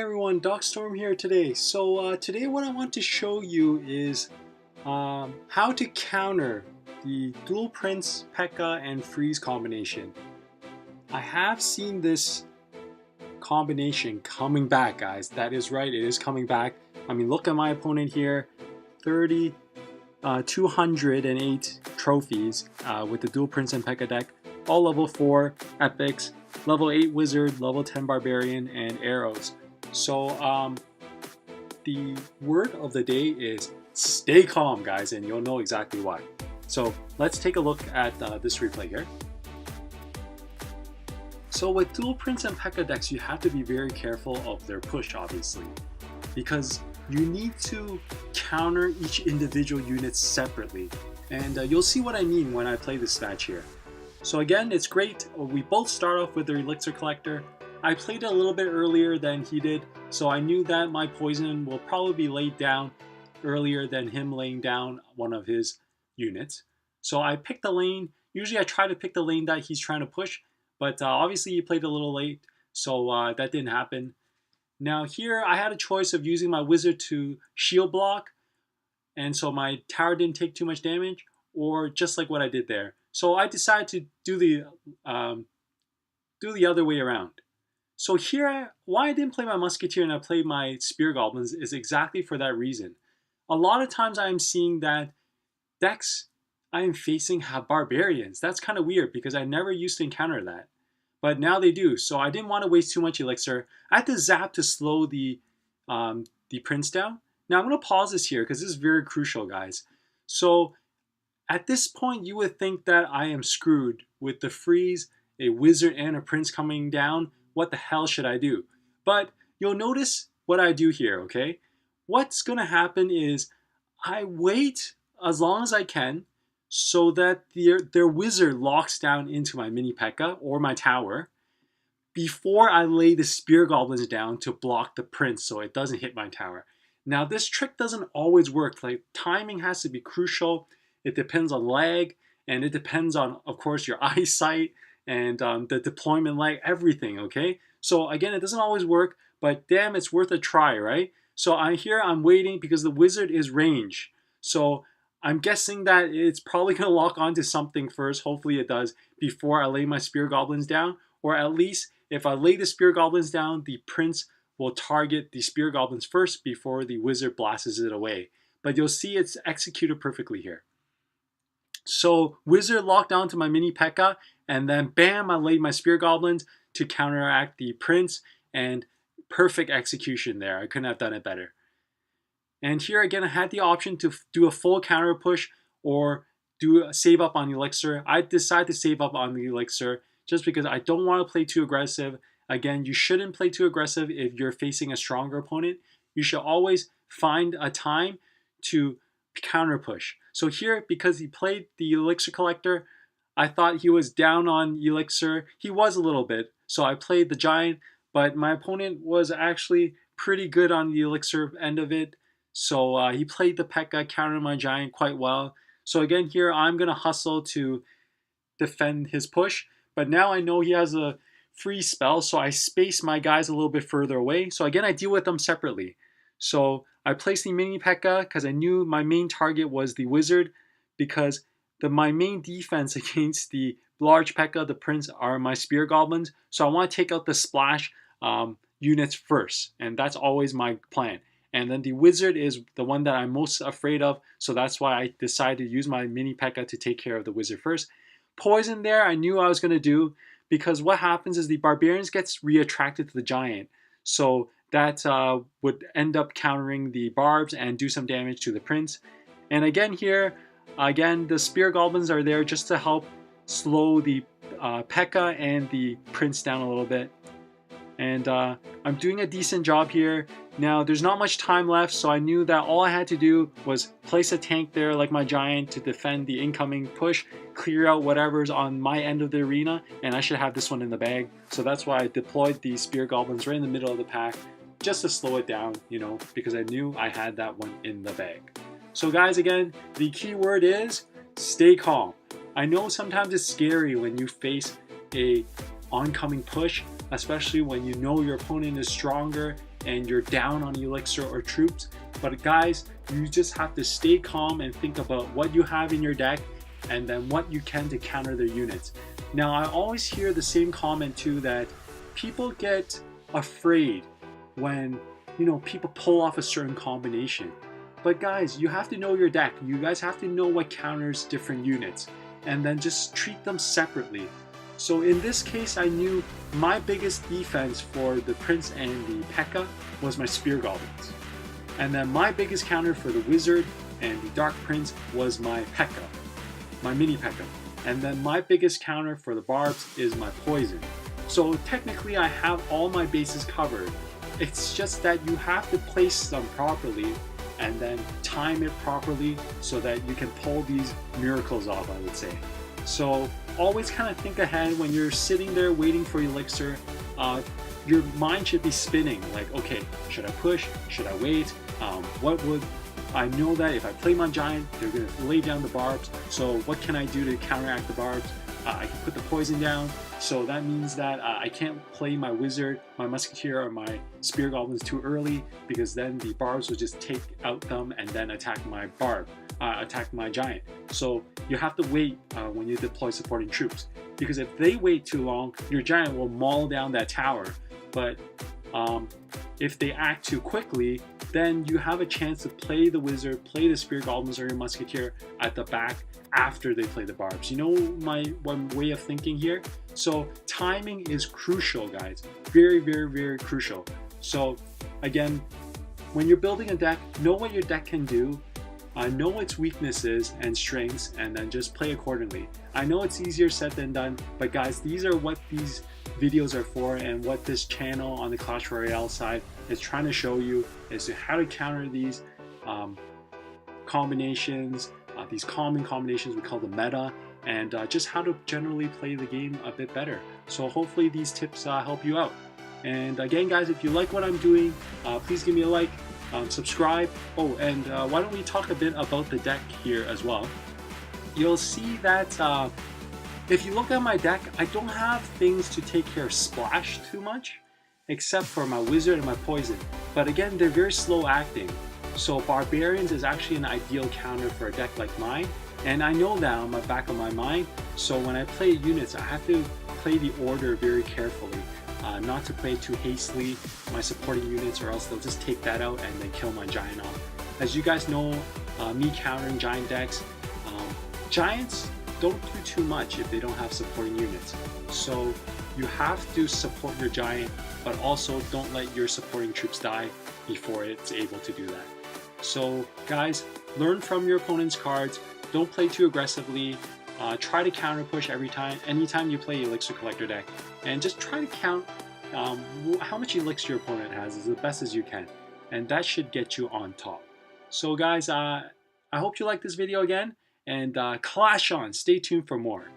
everyone, Docstorm here today. Today what I want to show you is how to counter the dual Prince, Pekka, and Freeze combination. I have seen this combination coming back, guys. That is right, it is coming back. I mean, look at my opponent here, 208 trophies with the dual Prince and Pekka deck, all level 4 epics, level 8 wizard, level 10 barbarian, and arrows. So the word of the day is stay calm, guys, and you'll know exactly why. So let's take a look at this replay here. So with dual Prince and Pekka decks, you have to be very careful of their push, obviously, because you need to counter each individual unit separately. And you'll see what I mean when I play this match here. So again, it's great. We both start off with the Elixir Collector. I played it a little bit earlier than he did, so I knew that my poison will probably be laid down earlier than him laying down one of his units. So I picked the lane. Usually I try to pick the lane that he's trying to push, but obviously he played a little late, so that didn't happen. Now here I had a choice of using my wizard to shield block, and so my tower didn't take too much damage, or just like what I did there. So I decided to do the other way around. So here, why I didn't play my Musketeer and I played my Spear Goblins is exactly for that reason. A lot of times I am seeing that decks I am facing have Barbarians. That's kind of weird because I never used to encounter that. But now they do, so I didn't want to waste too much Elixir. I had to zap to slow the Prince down. Now I'm going to pause this here because this is very crucial, guys. So at this point, you would think that I am screwed with the freeze, a wizard, and a prince coming down. What the hell should I do? But you'll notice what I do here, okay? What's going to happen is I wait as long as I can so that their wizard locks down into my mini Pekka or my tower before I lay the Spear Goblins down to block the prince so it doesn't hit my tower. Now, this trick doesn't always work. Like, timing has to be crucial. It depends on lag, and it depends on, of course, your eyesight and the deployment lag, everything, okay? So again, it doesn't always work, but damn, it's worth a try, right? So I'm waiting because the wizard is range. So I'm guessing that it's probably going to lock onto something first, hopefully it does, before I lay my Spear Goblins down. Or at least, if I lay the Spear Goblins down, the prince will target the Spear Goblins first before the wizard blasts it away. But you'll see it's executed perfectly here. So wizard locked down to my mini Pekka, and then bam, I laid my Spear Goblins to counteract the prince, and perfect execution there. I couldn't have done it better. And here again, I had the option to do a full counter push or save up on the Elixir. I decided to save up on the Elixir just because I don't want to play too aggressive. Again, you shouldn't play too aggressive if you're facing a stronger opponent. You should always find a time to counter push. So here, because he played the Elixir Collector, I thought he was down on Elixir. He was a little bit, so I played the Giant, but my opponent was actually pretty good on the Elixir end of it. So he played the Pekka, countered my Giant quite well. So again here, I'm going to hustle to defend his push, but now I know he has a free spell, so I space my guys a little bit further away. So again, I deal with them separately. So I placed the mini Pekka because I knew my main target was the wizard, because my main defense against the large Pekka, the prince, are my Spear Goblins. So I want to take out the splash units first, and that's always my plan. And then the wizard is the one that I'm most afraid of, so that's why I decided to use my mini Pekka to take care of the wizard first. Poison there, I knew I was going to do, because what happens is the barbarians gets re-attracted to the giant. So that would end up countering the barbs and do some damage to the prince. And again here, the Spear Goblins are there just to help slow the Pekka and the prince down a little bit. And I'm doing a decent job here. Now, there's not much time left, so I knew that all I had to do was place a tank there like my Giant to defend the incoming push, clear out whatever's on my end of the arena, and I should have this one in the bag. So that's why I deployed the Spear Goblins right in the middle of the pack, just to slow it down, you know, because I knew I had that one in the bag. So guys, again, the key word is stay calm. I know sometimes it's scary when you face a oncoming push, especially when you know your opponent is stronger and you're down on elixir or troops. But guys, you just have to stay calm and think about what you have in your deck and then what you can to counter their units. Now, I always hear the same comment too, that people get afraid when, you know, people pull off a certain combination. But guys, you have to know your deck. You guys have to know what counters different units and then just treat them separately. So in this case, I knew my biggest defense for the Prince and the Pekka was my Spear Goblins. And then my biggest counter for the Wizard and the Dark Prince was my Pekka, my mini Pekka. And then my biggest counter for the Barbs is my Poison. So technically I have all my bases covered. It's just that you have to place them properly and then time it properly so that you can pull these miracles off, I would say. So always kind of think ahead when you're sitting there waiting for elixir. Your mind should be spinning like, okay, should I push? Should I wait? I know that if I play my giant, they're going to lay down the barbs. So what can I do to counteract the barbs? I can put the poison down. So that means that I can't play my wizard, my musketeer, or my spear goblins too early, because then the barbs will just take out them and then attack my attack my giant. So you have to wait when you deploy supporting troops, because if they wait too long, your giant will maul down that tower. But if they act too quickly, then you have a chance to play the wizard, play the spear goblins or your musketeer at the back after they play the barbs. You know my one way of thinking here? So timing is crucial, guys. Very, very, very crucial. So again, when you're building a deck, know what your deck can do, know its weaknesses and strengths, and then just play accordingly. I know it's easier said than done, but guys, these are what these videos are for, and what this channel on the Clash Royale side is trying to show you is how to counter these combinations, these common combinations we call the meta, and just how to generally play the game a bit better. So hopefully these tips help you out. And again, guys, if you like what I'm doing, please give me a like, subscribe. Oh, and why don't we talk a bit about the deck here as well. You'll see that if you look at my deck, I don't have things to take care of splash too much, except for my wizard and my poison. But again, they're very slow acting. So barbarians is actually an ideal counter for a deck like mine. And I know that on the back of my mind. So when I play units, I have to play the order very carefully. Not to play too hastily my supporting units, or else they'll just take that out and then kill my giant off. As you guys know, me countering giant decks, giants don't do too much if they don't have supporting units. So you have to support your giant, but also don't let your supporting troops die before it's able to do that. So guys, learn from your opponent's cards. Don't play too aggressively. Try to counter push anytime you play Elixir Collector deck, and just try to count how much elixir your opponent has as the best as you can, and that should get you on top. So guys, I hope you like this video again, and clash on. Stay tuned for more.